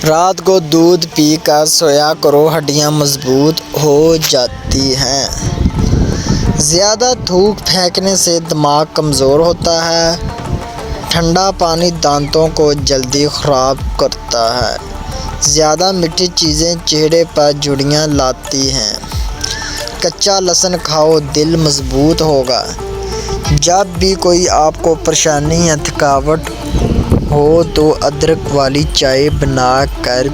رات کو دودھ پی کر سویا کرو، ہڈیاں مضبوط ہو جاتی ہیں۔ زیادہ تھوک پھینکنے سے دماغ کمزور ہوتا ہے۔ ٹھنڈا پانی دانتوں کو جلدی خراب کرتا ہے۔ زیادہ میٹھی چیزیں چہرے پر جھریاں لاتی ہیں۔ کچا لہسن کھاؤ، دل مضبوط ہوگا۔ جب بھی کوئی آپ کو پریشانی یا تھکاوٹ ہو تو ادرک والی چائے بنا کر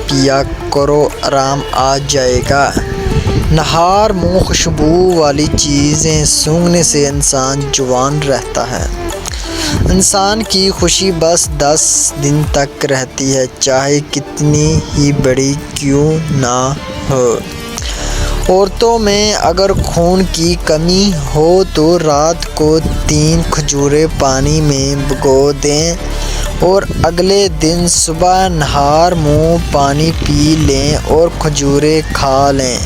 پیا کرو، آرام آ جائے گا۔ نہار منہ خوشبو والی چیزیں سونگھنے سے انسان جوان رہتا ہے۔ انسان کی خوشی بس 10 دن تک رہتی ہے، چاہے کتنی ہی بڑی کیوں نہ ہو۔ عورتوں میں اگر خون کی کمی ہو تو رات کو 3 کھجوریں پانی میں بھگو دیں اور اگلے دن صبح نہار منہ پانی پی لیں اور کھجوریں کھا لیں،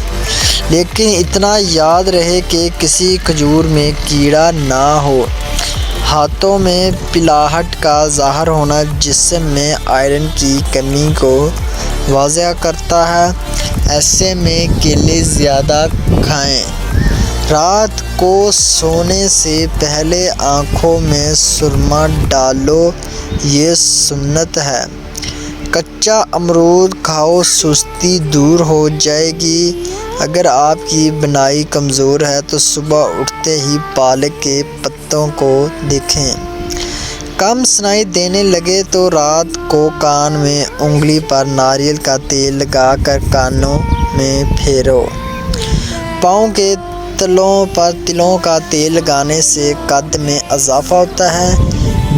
لیکن اتنا یاد رہے کہ کسی کھجور میں کیڑا نہ ہو۔ ہاتھوں میں پلاہٹ کا ظاہر ہونا جسم میں آئرن کی کمی کو واضح کرتا ہے، ایسے میں کیلے زیادہ کھائیں۔ رات کو سونے سے پہلے آنکھوں میں سرما ڈالو، یہ سنت ہے۔ کچا امرود کھاؤ، سستی دور ہو جائے گی۔ اگر آپ کی بینائی کمزور ہے تو صبح اٹھتے ہی پالک کے پتوں کو دیکھیں۔ کم سنائی دینے لگے تو رات کو کان میں انگلی پر ناریل کا تیل لگا کر کانوں میں پھیرو۔ پاؤں کے تلوں پر تلوں کا تیل لگانے سے قد میں اضافہ ہوتا ہے۔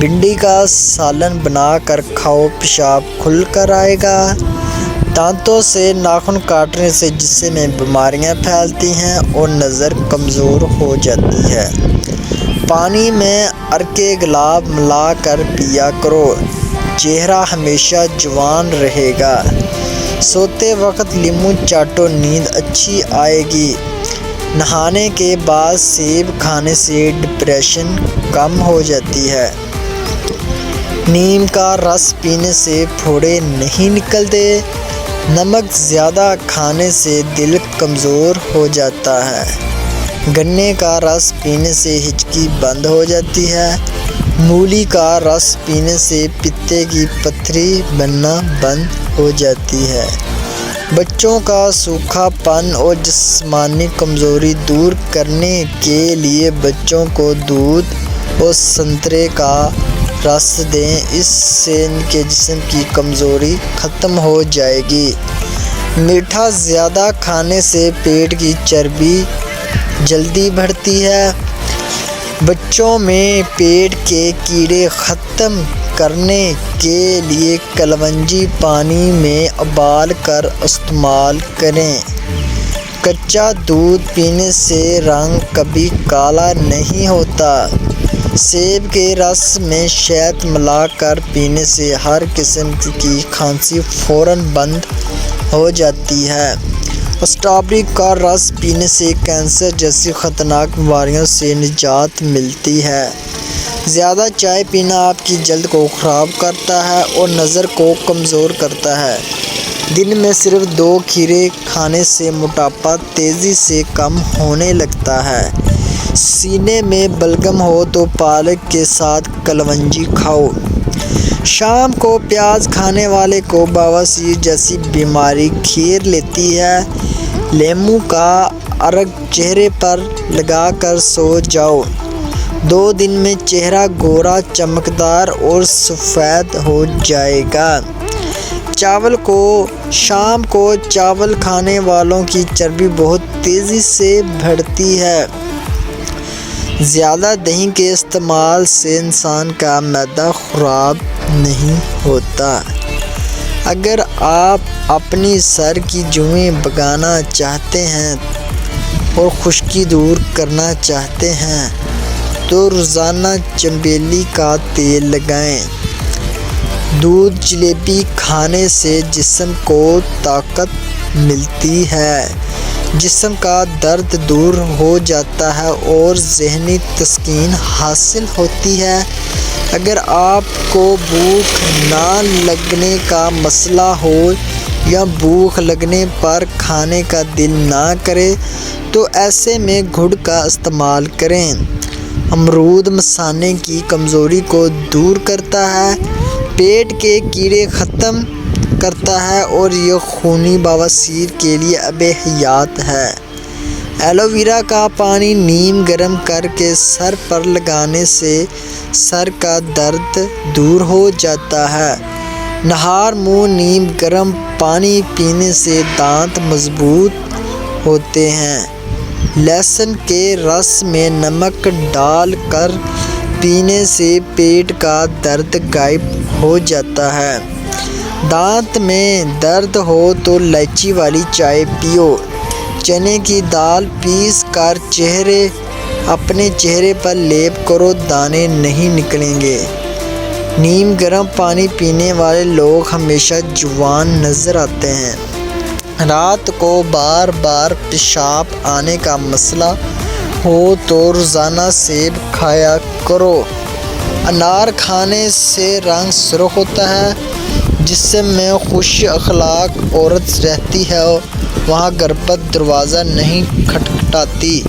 بھنڈی کا سالن بنا کر کھاؤ، پیشاب کھل کر آئے گا۔ دانتوں سے ناخن کاٹنے سے جسم میں بیماریاں پھیلتی ہیں اور نظر کمزور ہو جاتی ہے۔ پانی میں عرق گلاب ملا کر پیا کرو، چہرہ ہمیشہ جوان رہے گا۔ سوتے وقت لیموں چاٹو، نیند اچھی آئے گی۔ نہانے کے بعد سیب کھانے سے ڈپریشن کم ہو جاتی ہے۔ نیم کا رس پینے سے پھوڑے نہیں نکلتے۔ نمک زیادہ کھانے سے دل کمزور ہو جاتا ہے۔ گنے کا رس پینے سے ہچکی بند ہو جاتی ہے۔ مولی کا رس پینے سے پتے کی پتھری بننا بند ہو جاتی ہے۔ بچوں کا سوکھا پن اور جسمانی کمزوری دور کرنے کے لیے بچوں کو دودھ اور سنترے کا رس دیں، اس سے ان کے جسم کی کمزوری ختم ہو جائے گی۔ میٹھا زیادہ کھانے سے پیٹ کی چربی جلدی بڑھتی ہے۔ بچوں میں پیٹ کے کیڑے ختم کرنے کے لیے کلونجی پانی میں ابال کر استعمال کریں۔ کچا دودھ پینے سے رنگ کبھی کالا نہیں ہوتا۔ سیب کے رس میں شہد ملا کر پینے سے ہر قسم کی کھانسی فوراً بند ہو جاتی ہے۔ اسٹرابیری کا رس پینے سے کینسر جیسی خطرناک بیماریوں سے نجات ملتی ہے۔ زیادہ چائے پینا آپ کی جلد کو خراب کرتا ہے اور نظر کو کمزور کرتا ہے۔ دن میں صرف 2 کھیرے کھانے سے موٹاپا تیزی سے کم ہونے لگتا ہے۔ سینے میں بلغم ہو تو پالک کے ساتھ کلونجی کھاؤ۔ شام کو پیاز کھانے والے کو بواسیر جیسی بیماری گھیر لیتی ہے۔ لیموں کا عرق چہرے پر لگا کر سو جاؤ، 2 دن میں چہرہ گورا، چمکدار اور سفید ہو جائے گا۔ شام کو چاول کھانے والوں کی چربی بہت تیزی سے بڑھتی ہے۔ زیادہ دہی کے استعمال سے انسان کا معدہ خراب نہیں ہوتا۔ اگر آپ اپنی سر کی جوئیں بھگانا چاہتے ہیں اور خشکی دور کرنا چاہتے ہیں تو روزانہ چنبیلی کا تیل لگائیں۔ دودھ جلیبی کھانے سے جسم کو طاقت ملتی ہے، جسم کا درد دور ہو جاتا ہے اور ذہنی تسکین حاصل ہوتی ہے۔ اگر آپ کو بھوک نہ لگنے کا مسئلہ ہو یا بھوک لگنے پر کھانے کا دل نہ کرے تو ایسے میں گڑ کا استعمال کریں۔ امرود مثانے کی کمزوری کو دور کرتا ہے، پیٹ کے کیڑے ختم کرتا ہے اور یہ خونی بواسیر کے لیے آب حیات ہے۔ ایلو ویرا کا پانی نیم گرم کر کے سر پر لگانے سے سر کا درد دور ہو جاتا ہے۔ نہار منہ نیم گرم پانی پینے سے دانت مضبوط ہوتے ہیں۔ لہسن کے رس میں نمک ڈال کر پینے سے پیٹ کا درد غائب ہو جاتا ہے۔ دانت میں درد ہو تو الائچی والی چائے پیو۔ چنے کی دال پیس کر اپنے چہرے پر لیپ کرو، دانے نہیں نکلیں گے۔ نیم گرم پانی پینے والے لوگ ہمیشہ جوان نظر آتے ہیں۔ رات کو بار بار پیشاب آنے کا مسئلہ ہو تو روزانہ سیب کھایا کرو۔ انار کھانے سے رنگ سرخ ہوتا ہے۔ جسم میں خوش اخلاق عورت رہتی ہے وہاں غربت دروازہ نہیں کھٹکھٹاتی۔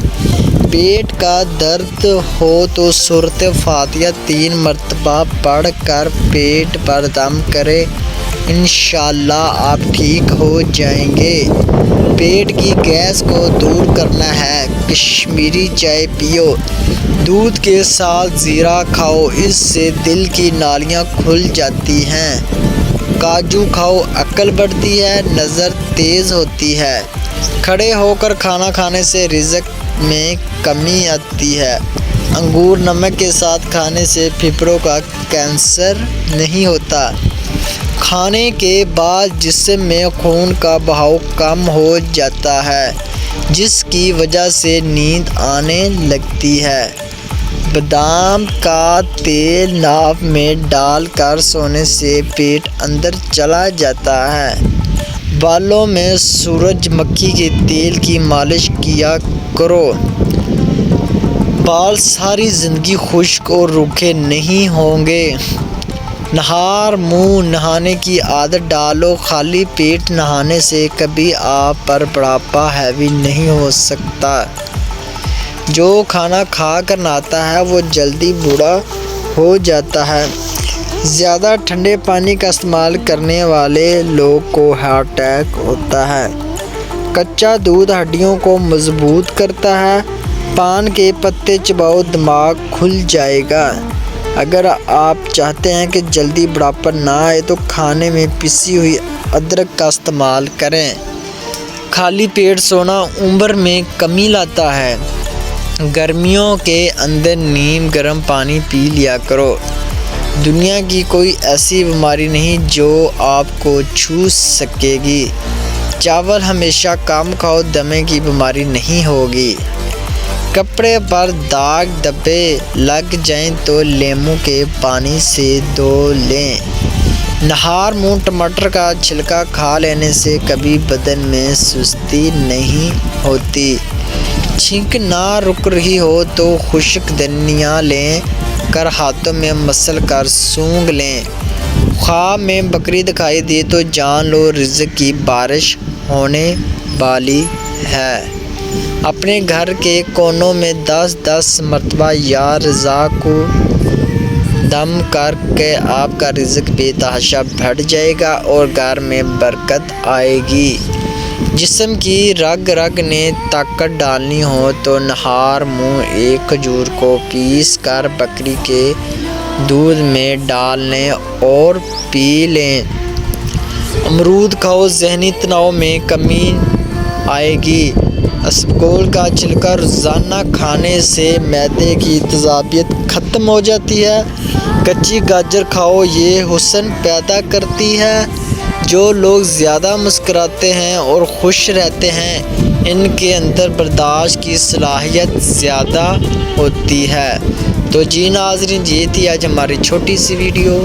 پیٹ کا درد ہو تو سورۃ فاتحہ 3 مرتبہ پڑھ کر پیٹ پر دم کریں، انشاءاللہ آپ ٹھیک ہو جائیں گے۔ پیٹ کی گیس کو دور کرنا ہے، کشمیری چائے پیو۔ دودھ کے ساتھ زیرہ کھاؤ، اس سے دل کی نالیاں کھل جاتی ہیں۔ کاجو کھاؤ، عقل بڑھتی ہے، نظر تیز ہوتی ہے۔ کھڑے ہو کر کھانا کھانے سے رزق میں کمی آتی ہے۔ انگور نمک کے ساتھ کھانے سے پھیپھڑوں کا کینسر نہیں ہوتا۔ کھانے کے بعد جسم میں خون کا بہاؤ کم ہو جاتا ہے، جس کی وجہ سے نیند آنے لگتی ہے۔ بادام کا تیل ناف میں ڈال کر سونے سے پیٹ اندر چلا جاتا ہے۔ بالوں میں سورج مکھی کے تیل کی مالش کیا کرو، بال ساری زندگی خشک اور روکھے نہیں ہوں گے۔ نہار منہ نہانے کی عادت ڈالو، خالی پیٹ نہانے سے کبھی آپ پر بڑھاپا حاوی نہیں ہو سکتا۔ جو کھانا کھا کر نہاتا ہے وہ جلدی بوڑھا ہو جاتا ہے۔ زیادہ ٹھنڈے پانی کا استعمال کرنے والے لوگ کو ہارٹ اٹیک ہوتا ہے۔ کچا دودھ ہڈیوں کو مضبوط کرتا ہے۔ پان کے پتے چباؤ، دماغ کھل جائے گا۔ اگر آپ چاہتے ہیں کہ جلدی بڑھاپا نہ آئے تو کھانے میں پسی ہوئی ادرک کا استعمال کریں۔ خالی پیٹ سونا عمر میں کمی لاتا ہے۔ گرمیوں کے اندر نیم گرم پانی پی لیا کرو۔ دنیا کی کوئی ایسی بیماری نہیں جو آپ کو چھو سکے گی۔ چاول ہمیشہ کم کھاؤ، دمے کی بیماری نہیں ہوگی۔ کپڑے پر داغ دھبے لگ جائیں تو لیموں کے پانی سے دھو لیں۔ نہار منہ ٹماٹر کا چھلکا کھا لینے سے کبھی بدن میں سستی نہیں ہوتی۔ چھینک نہ رک رہی ہو تو خشک دھنیا لے کر ہاتھوں میں مسل کر سونگھ لیں۔ خواب میں بکری دکھائی دے تو جان لو رزق کی بارش ہونے والی ہے۔ اپنے گھر کے کونوں میں 10 مرتبہ یا رضا کو دم کر کے آپ کا رزق بے تحاشا بڑھ جائے گا اور گھر میں برکت آئے گی۔ جسم کی رگ رگ نے طاقت ڈالنی ہو تو نہار منہ ایک کھجور کو پیس کر بکری کے دودھ میں ڈال لیں اور پی لیں۔ امرود کھاؤ، ذہنی تناؤ میں کمی آئے گی۔ اسپغول کا چھلکا روزانہ کھانے سے معدے کی تیزابیت ختم ہو جاتی ہے۔ کچی گاجر کھاؤ، یہ حسن پیدا کرتی ہے۔ جو لوگ زیادہ مسکراتے ہیں اور خوش رہتے ہیں ان کے اندر برداشت کی صلاحیت زیادہ ہوتی ہے۔ تو جی ناظرین، یہ تھی آج ہماری چھوٹی سی ویڈیو۔